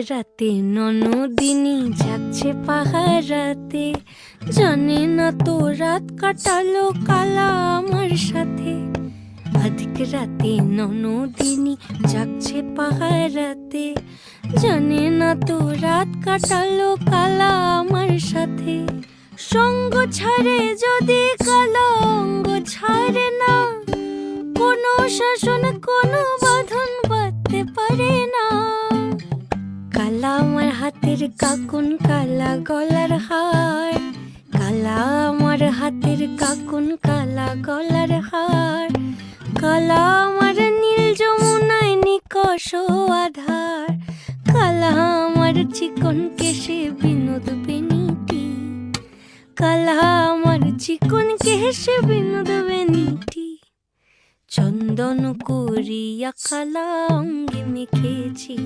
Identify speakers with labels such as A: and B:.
A: রাতে ননদিনী যাচ্ছে পাহারাতে, জানে না তো রাত কাটালো কালা আমার সাথে। আধিক রাতে ননদিনী যাচ্ছে পাহারাতে, জানে না তো রাত কাটালো কালা আমার সাথে। সঙ্গ ছাড়ে যদি কালা অঙ্গ ছাড়ে না, কোনো শাসন কোনো বাঁধন বাঁধতে পারে না। কালা আমার হাতের কাকুন কালা গলার হার, কালা আমার হাতের কাকুন কালা গলার হার, কালা আমার নীল যমুনায় নিকষ আধার, কালা আমার চিকন কেশে বিনোদ বেনিটি, কালা আমার চিকন কেশে বিনোদ বেনিটি। চন্দন করিয়া কালা অঙ্গে মেখেছি।